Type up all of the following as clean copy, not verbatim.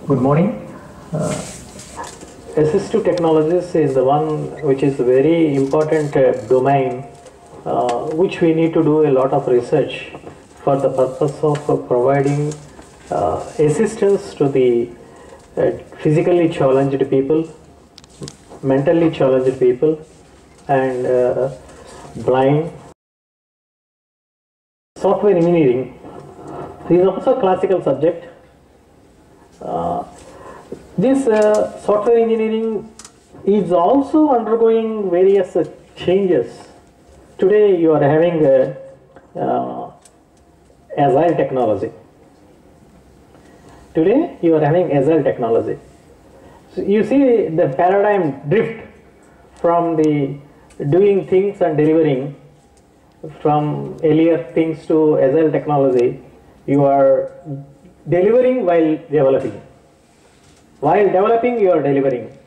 Good morning. Assistive technologies is the one which is a very important domain which we need to do a lot of research for the purpose of providing assistance to the physically challenged people, mentally challenged people, and blind. Software engineering is also a classical subject. This software engineering is also undergoing various changes. Today you are having agile technology. Today you are having agile technology. So you see the paradigm drift from the doing things and delivering from earlier things to agile technology. You are delivering while developing. While developing, you are delivering,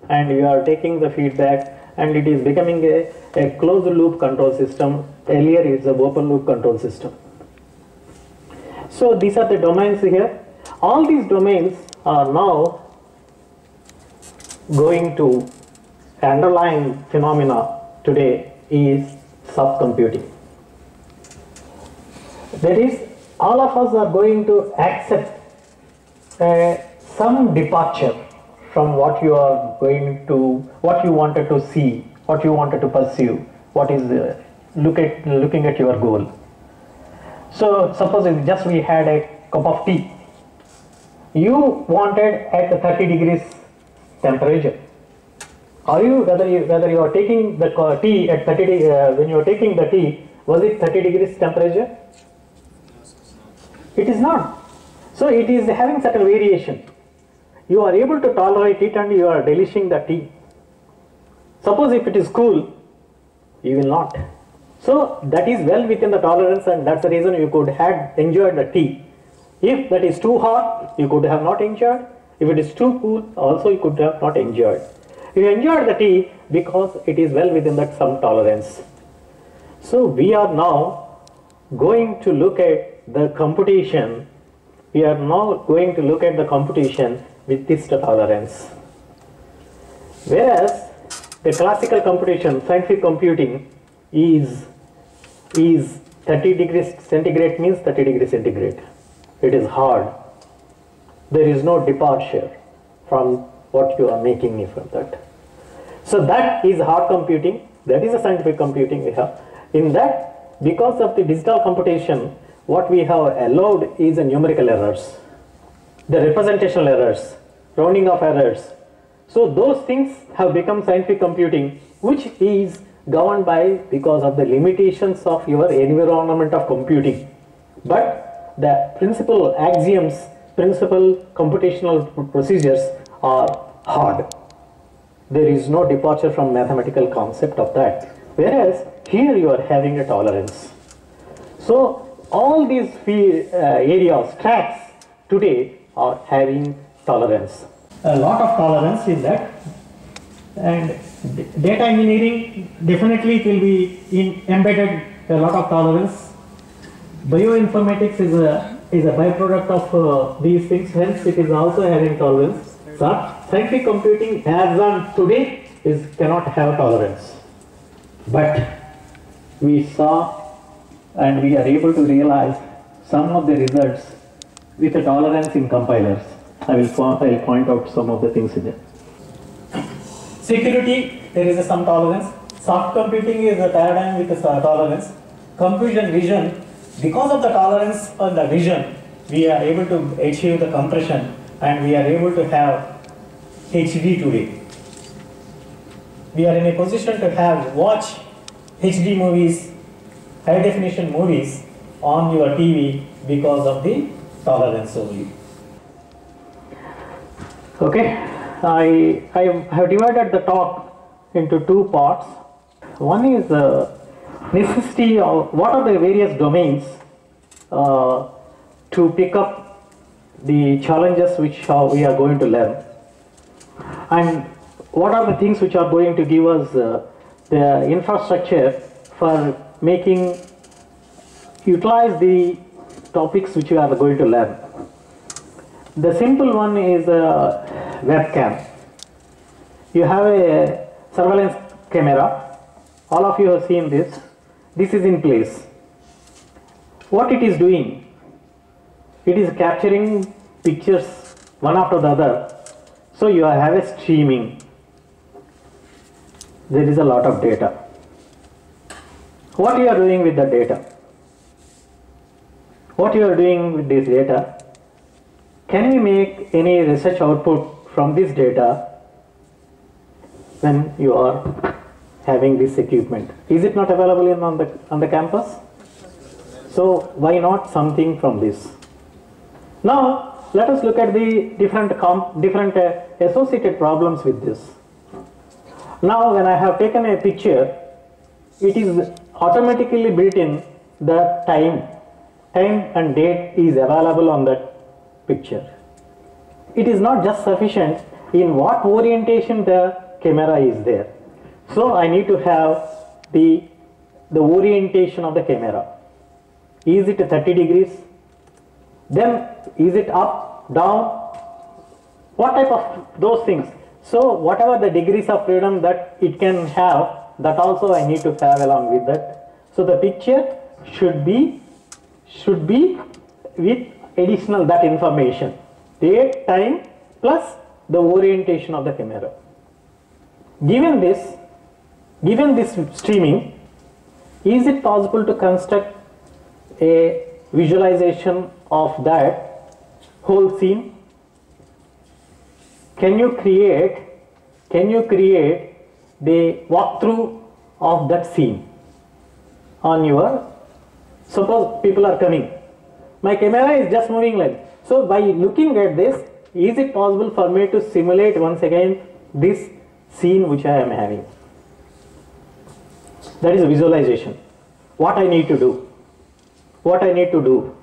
and you are taking the feedback, and it is becoming a closed loop control system. Earlier, it's an open loop control system. So these are the domains here. All these domains are now going to underlying phenomena today is subcomputing. That is, all of us are going to accept some departure from what you are going to, what you wanted to see, what you wanted to pursue, what is looking at your goal. So suppose if just we had a cup of tea, you wanted at 30 degrees temperature. Are you whether you are taking the tea at 30 when you are taking the tea, was it 30 degrees temperature? It is not. So it is having certain variation. You are able to tolerate it and you are relishing the tea. Suppose if it is cool, you will not. So that is well within the tolerance, and that's the reason you could have enjoyed the tea. If that is too hot, you could have not enjoyed. If it is too cool, also you could have not enjoyed. You enjoyed the tea because it is well within that some tolerance. So we are now going to look at the computation. We are now going to look at the computation with this tolerance. Whereas the classical computation, scientific computing is 30 degrees centigrade means 30 degrees centigrade. It is hard. There is no departure from what you are making from that. So that is hard computing. That is a scientific computing we have. In that, because of the digital computation, what we have allowed is a numerical errors, the representational errors, rounding off errors. So those things have become scientific computing, which is governed by because of the limitations of your environment of computing. But the principal axioms, principal computational procedures are hard. There is no departure from mathematical concept of that. Whereas here you are having a tolerance. So all these areas, tracks today are having tolerance. A lot of tolerance in that. And data engineering, definitely it will be embedded a lot of tolerance. Bioinformatics is a byproduct of these things, hence it is also having tolerance. So scientific computing as on today cannot have tolerance. But we saw and we are able to realize some of the results with a tolerance in compilers. I will point out some of the things in there. Security, there is some tolerance. Soft computing is a paradigm with a tolerance. Computer vision, because of the tolerance on the vision, we are able to achieve the compression and we are able to have HD today. We are in a position to watch HD movies, high definition movies on your TV because of the tolerance only. Okay, I have divided the talk into two parts. One is necessity of what are the various domains to pick up the challenges which we are going to learn, and what are the things which are going to give us the infrastructure for utilize the topics which we are going to learn. The simple one is a webcam. You have a surveillance camera. All of you have seen this. This is in place. What it is doing? It is capturing pictures one after the other. So you have a streaming. There is a lot of data. What you are doing with the data? What you are doing with this data? Can we make any research output from this data when you are having this equipment? Is it not available on the campus? So why not something from this? Now let us look at the different associated problems with this. Now when I have taken a picture, it is automatically built in the time and date is available on that picture. It is not just sufficient in what orientation the camera is there. So I need to have the orientation of the camera. Is it 30 degrees? Then is it up, down? What type of those things? So whatever the degrees of freedom that it can have, that also I need to have along with that. So the picture should be with additional that information, date, time plus the orientation of the camera. Given this streaming, is it possible to construct a visualization of that whole scene? Can you create the walkthrough of that scene on your, suppose people are coming, my camera is just moving like, so by looking at this, is it possible for me to simulate once again this scene which I am having? That is a visualization. What I need to do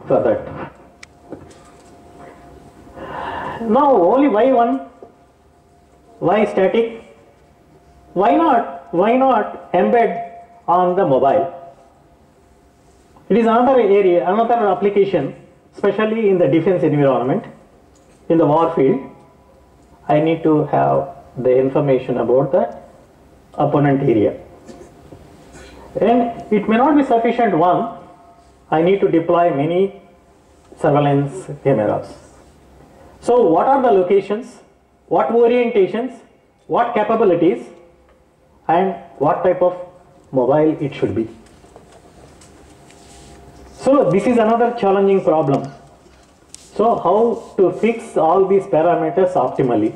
for that. Now only why one? Why static? Why not embed on the mobile? It is another area, another application, especially in the defense environment, in the war field. I need to have the information about the opponent area. And it may not be sufficient one. I need to deploy many surveillance cameras. So what are the locations, what orientations, what capabilities, and what type of mobile it should be? So this is another challenging problem. So how to fix all these parameters optimally?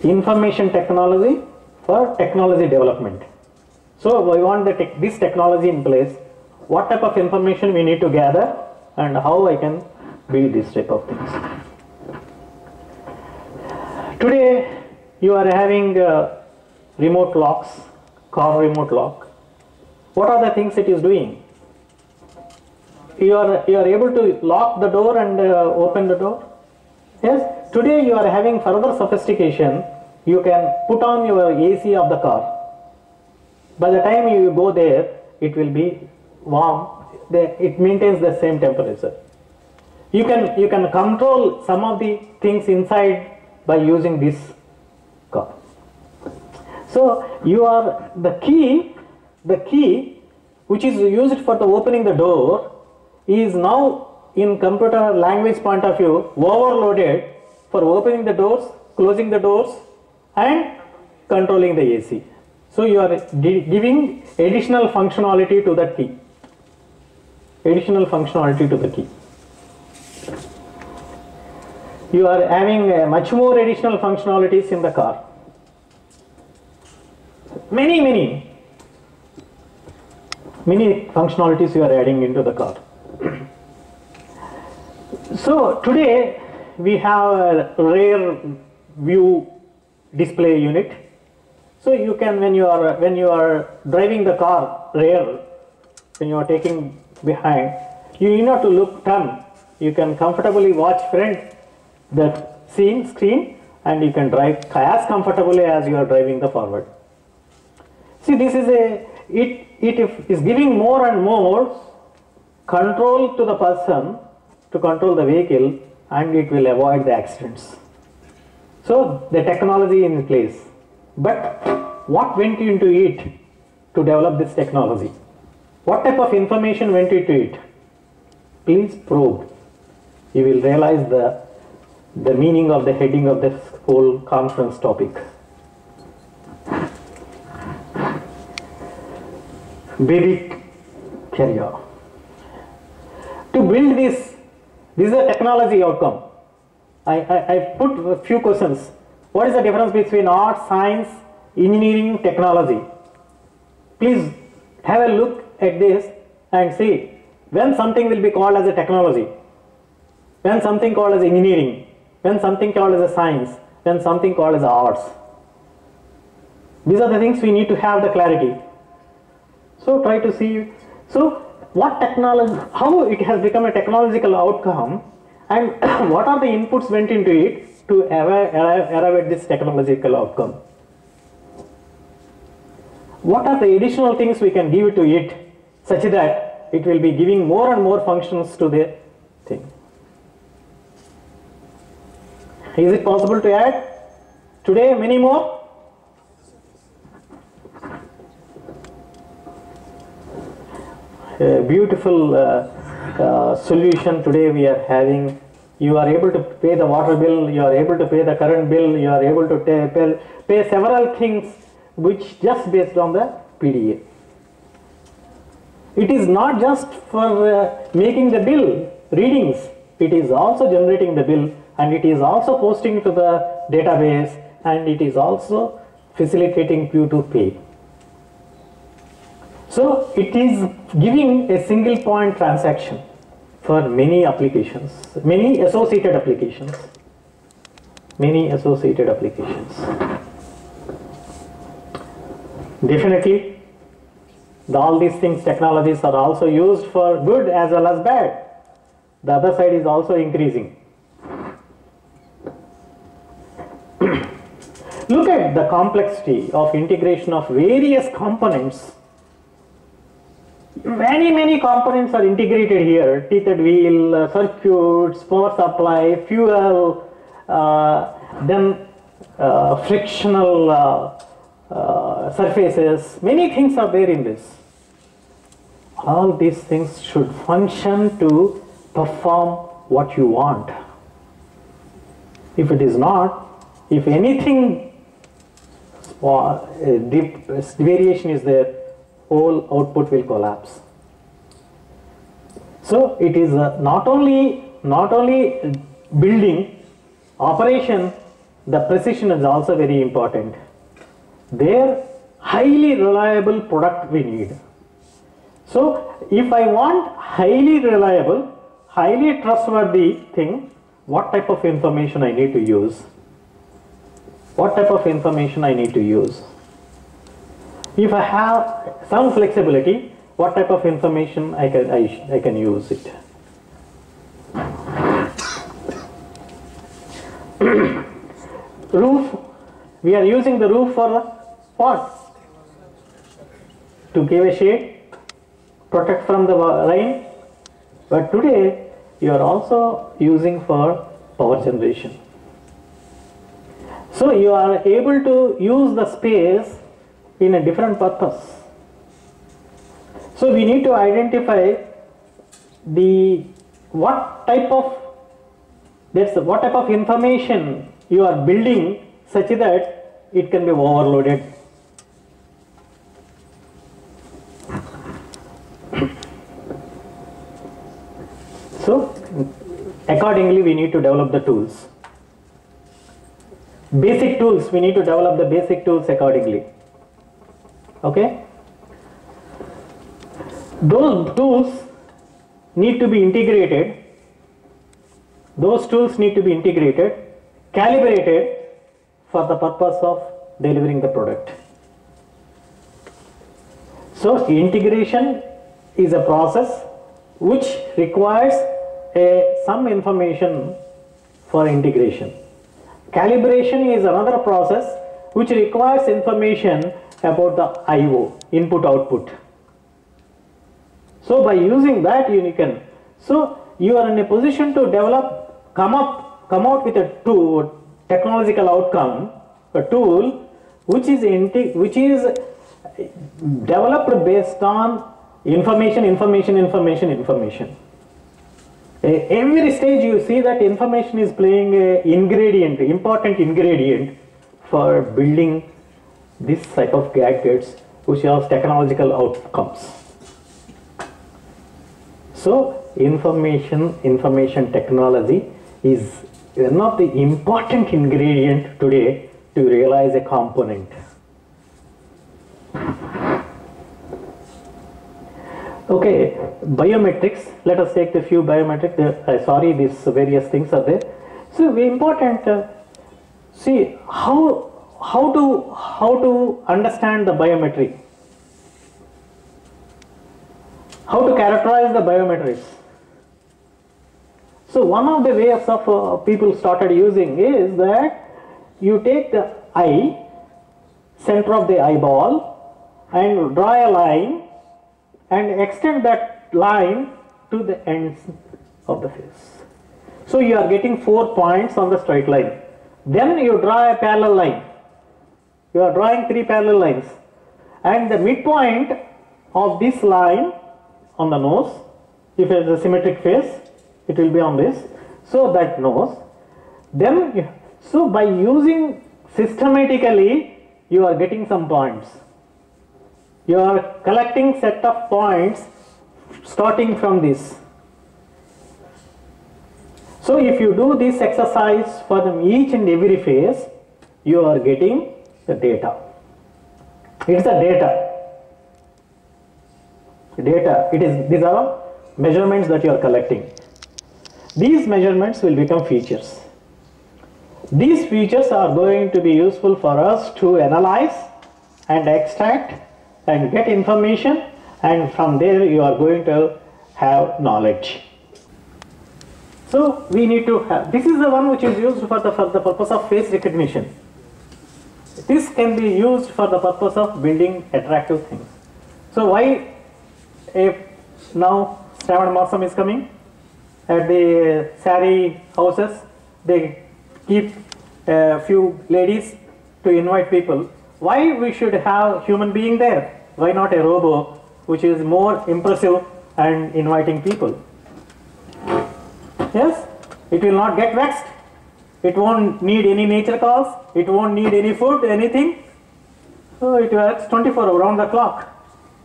Information technology for technology development. So we want this technology in place. What type of information we need to gather and how I can build this type of things. Today you are having remote locks, car remote lock. What are the things it is doing? You are able to lock the door and open the door. Yes, today you are having further sophistication. You can put on your AC of the car. By the time you go there, it will be warm. It maintains the same temperature. You can control some of the things inside by using this car. So you are the key which is used for the opening the door is now in computer language point of view overloaded for opening the doors, closing the doors and controlling the AC. So you are giving additional functionality to the key. You are having much more additional functionalities in the car. Many functionalities you are adding into the car. So today we have a rear view display unit. So you can, when you are driving the car rear, when you are taking behind, you need not to look turn. You can comfortably watch front the screen and you can drive as comfortably as you are driving the forward. See, this is it is giving more and more control to the person, to control the vehicle, and it will avoid the accidents. So the technology is in place. But what went into it to develop this technology? What type of information went into it? Please probe. You will realize the meaning of the heading of this whole conference topic. Vedic career. To build this is a technology outcome. I put a few questions. What is the difference between art, science, engineering, technology? Please have a look at this and see when something will be called as a technology, when something called as engineering, when something called as a science, when something called as arts. These are the things we need to have the clarity. So try to see. So what technology, how it has become a technological outcome, and what are the inputs went into it to arrive at this technological outcome. What are the additional things we can give to it such that it will be giving more and more functions to the thing. Is it possible to add today many more? A beautiful solution today we are having. You are able to pay the water bill, you are able to pay the current bill, you are able to pay several things which just based on the PDA. It is not just for making the bill readings, it is also generating the bill, and it is also posting to the database, and it is also facilitating you to pay. So it is giving a single point transaction for many applications, many associated applications. Definitely, all these things, technologies are also used for good as well as bad. The other side is also increasing. Look at the complexity of integration of various components. Many components are integrated here. Teethed wheel, circuits, power supply, fuel, then frictional surfaces. Many things are there in this. All these things should function to perform what you want. If it is not, if anything variation is there, whole output will collapse. So it is not only building, operation, the precision is also very important. There, highly reliable product we need. So if I want highly reliable, highly trustworthy thing, what type of information I need to use? What type of information I need to use? If I have some flexibility, what type of information I can use it? Roof, we are using the roof for what? To give a shade, protect from the rain. But today you are also using for power generation. So you are able to use the space in a different purpose. So we need to identify what type of information you are building such that it can be overloaded. So accordingly we need to develop the tools. Basic tools, we need to develop the basic tools accordingly. Okay? Those tools need to be integrated. Those tools need to be integrated, calibrated for the purpose of delivering the product. So integration is a process which requires some information for integration. Calibration is another process which requires information about the I/O, input output. So by using that, you can, so you are in a position to develop, come out with a tool, technological outcome, a tool which is developed based on information. Every stage you see that information is playing a important ingredient for building this type of gadgets which have technological outcomes. So information technology is one of the important ingredient today to realize a component. Okay, biometrics. Let us take the few biometrics. Sorry, these various things are there. So very important. See how to understand the biometry. How to characterize the biometrics. So one of the ways of people started using is that you take the eye, center of the eyeball, and draw a line and extend that line to the ends of the face. So you are getting 4 points on the straight line. Then you draw a parallel line. You are drawing 3 parallel lines. And the midpoint of this line on the nose, if it is a symmetric face, it will be on this. So that nose. Then, so by using systematically, you are getting some points. You are collecting set of points starting from this. So if you do this exercise for each and every face, you are getting the data. It's the data. These are measurements that you are collecting. These measurements will become features. These features are going to be useful for us to analyze and extract and get information, and from there you are going to have knowledge. So we need to have, this is the one which is used for the purpose of face recognition. This can be used for the purpose of building attractive things. So why, if now Shravan Masam is coming, at the sari houses they keep a few ladies to invite people. Why we should have human being there? Why not a robot which is more impressive and inviting people? Yes, it will not get vexed. It won't need any nature calls. It won't need any food, anything. So it works 24 around the clock.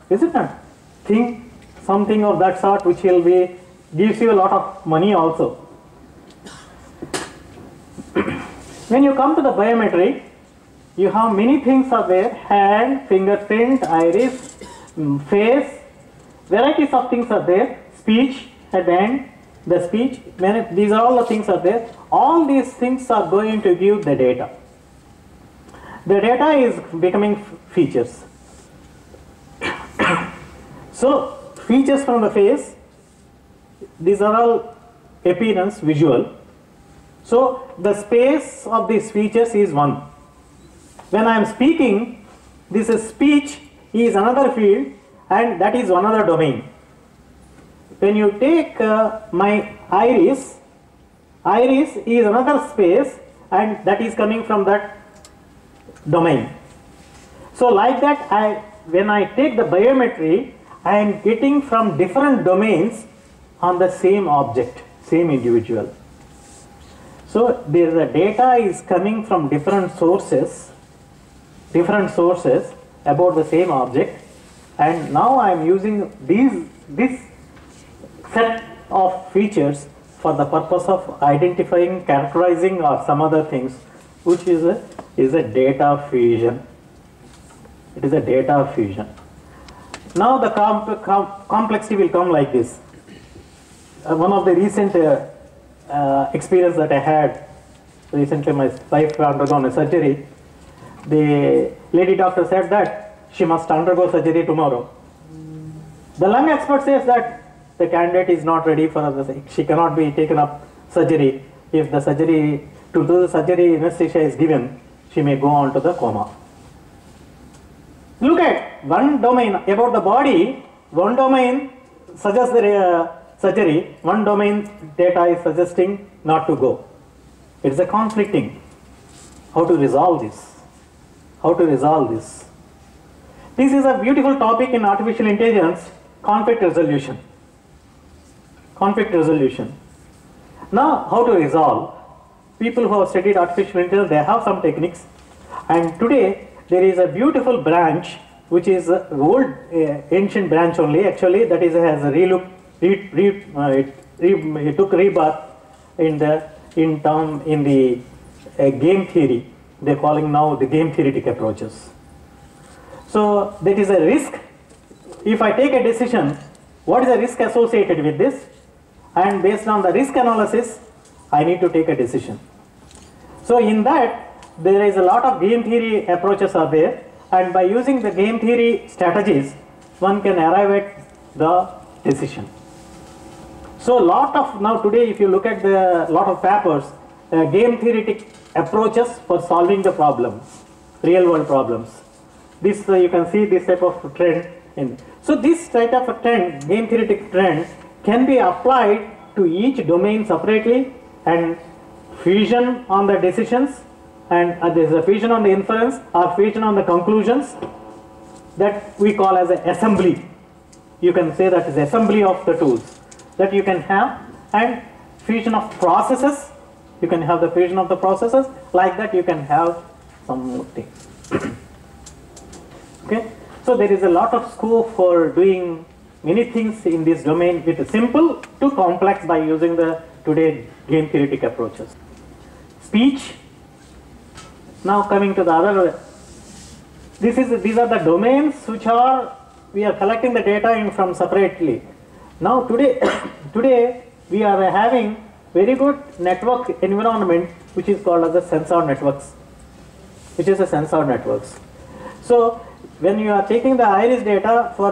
Is it not? Think something of that sort which will be gives you a lot of money also. When you come to the biometry, you have many things are there: hand, fingerprint, iris, face, varieties of things are there. Speech at the end, the speech. These are all the things are there. All these things are going to give the data. The data is becoming features. So features from the face. These are all appearance, visual. So the space of these features is one. When I am speaking, this is speech is another field, and that is another domain. When you take my iris is another space, and that is coming from that domain. So like that, when I take the biometry, I am getting from different domains on the same object, same individual. So there the data is coming from different sources about the same object, and now I am using this set of features for the purpose of identifying, characterizing, or some other things, which is a data fusion. It is a data fusion. Now the complexity will come like this. One of the recent experience that I had recently, my wife undergone a surgery. The lady doctor said that she must undergo surgery tomorrow. The lung expert says that the candidate is not ready for the, she cannot be taken up surgery. If the surgery, to do the surgery anesthesia is given, she may go on to the coma. Look at one domain about the body, one domain suggests the surgery, one domain data is suggesting not to go. It's a conflicting. How to resolve this? How to resolve this? This is a beautiful topic in artificial intelligence, conflict resolution. Conflict resolution. Now, how to resolve? People who have studied artificial intelligence, they have some techniques. And today, there is a beautiful branch, which is an old ancient branch only. Actually, that is has a relook. It took rebirth in the game theory. They're calling now the game theoretic approaches. So that is a risk. If I take a decision, what is the risk associated with this? And based on the risk analysis, I need to take a decision. So in that, there is a lot of game theory approaches are there, and by using the game theory strategies, one can arrive at the decision. So now today, if you look at the lot of papers, game theoretic approaches for solving the problems, real world problems. This you can see this type of trend. So this type of a trend, game theoretic trend, can be applied to each domain separately, and fusion on the decisions, and there is a fusion on the inference or fusion on the conclusions, that we call as an assembly. You can say that is assembly of the tools that you can have, and fusion of processes. You can have the fusion of the processes, like that you can have some more things. Okay, so there is a lot of scope for doing many things in this domain with simple to complex by using the today game theoretic approaches. Speech. Now coming to the other, these are the domains which we are collecting the data from separately. Now today we are having very good network environment, which is called as the sensor networks, So when you are taking the iris data for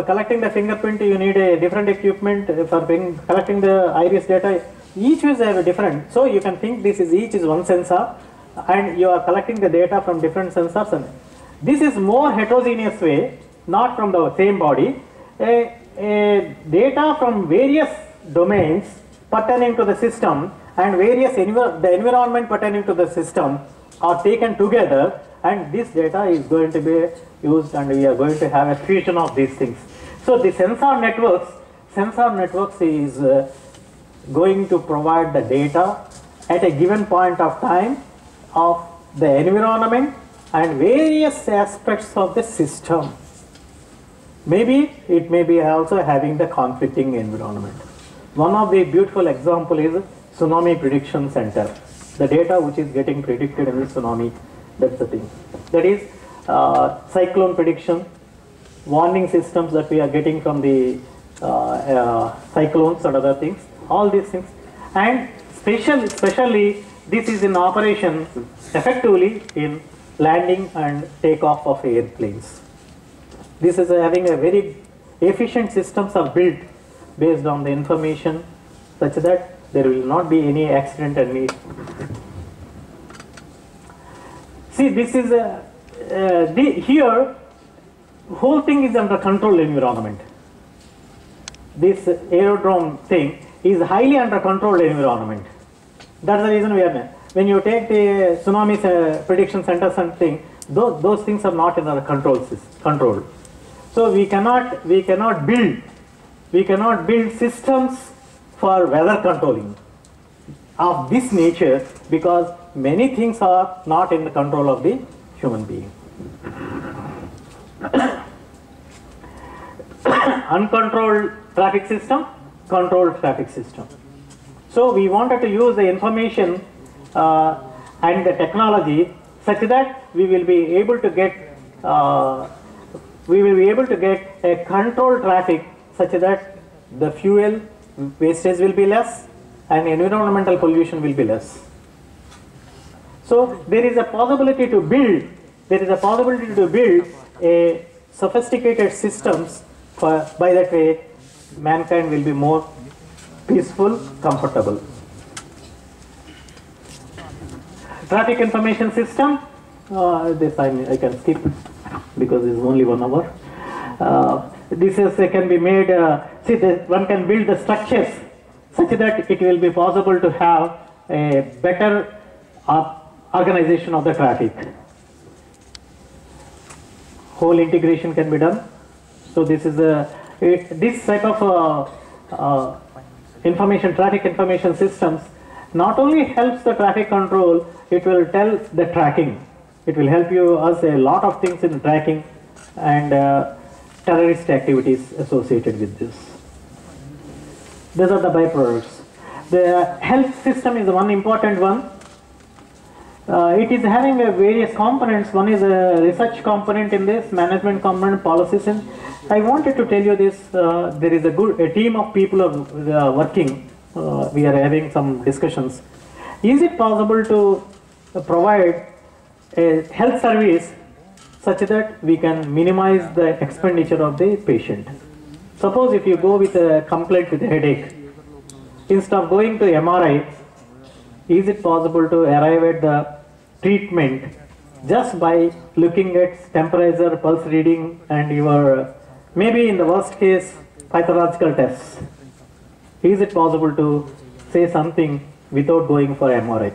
collecting the fingerprint, you need a different equipment. For collecting the iris data, each is a different. So you can think each is one sensor, and you are collecting the data from different sensors. And this is more heterogeneous way, not from the same body. Data from various domains pertaining to the system and the environment pertaining to the system are taken together, and this data is going to be used, and we are going to have a fusion of these things. So the sensor networks is going to provide the data at a given point of time of the environment and various aspects of the system. Maybe it may be also having the conflicting environment. One of the beautiful example is Tsunami Prediction Center. The data which is getting predicted in the tsunami, that's the thing. That is cyclone prediction, warning systems that we are getting from the cyclones and other things, all these things. And especially this is in operation effectively in landing and takeoff of airplanes. This is having a very efficient systems are built based on the information such that there will not be any accident. And see, this is here whole thing is under controlled environment. This aerodrome thing is highly under controlled environment. That's the reason we are there. When you take the tsunami prediction centers and thing, those things are not in our control. So we cannot build systems for weather controlling of this nature, because many things are not in the control of the human being. Uncontrolled traffic system, controlled traffic system. So we wanted to use the information and the technology such that we will be able to get a controlled traffic such that the fuel wastage will be less and environmental pollution will be less. So there is a possibility to build a sophisticated systems by that way mankind will be more peaceful, comfortable. Traffic information system, this I can skip because it's only 1 hour. This can be made see one can build the structures such that it will be possible to have a better organization of the traffic. Whole integration can be done. So this is this type of traffic information systems not only helps the traffic control, it will tell the tracking. It will help us a lot of things in tracking and terrorist activities associated with this. These are the byproducts. The health system is one important one. It is having various components. One is a research component in this, management component, policies. And I wanted to tell you this. There is a team of people are working. We are having some discussions. Is it possible to provide a health service such that we can minimize the expenditure of the patient? Suppose if you go with a complaint with a headache, instead of going to MRI, is it possible to arrive at the treatment just by looking at temperature, pulse reading, and your, maybe in the worst case, pathological tests? Is it possible to say something without going for MRI?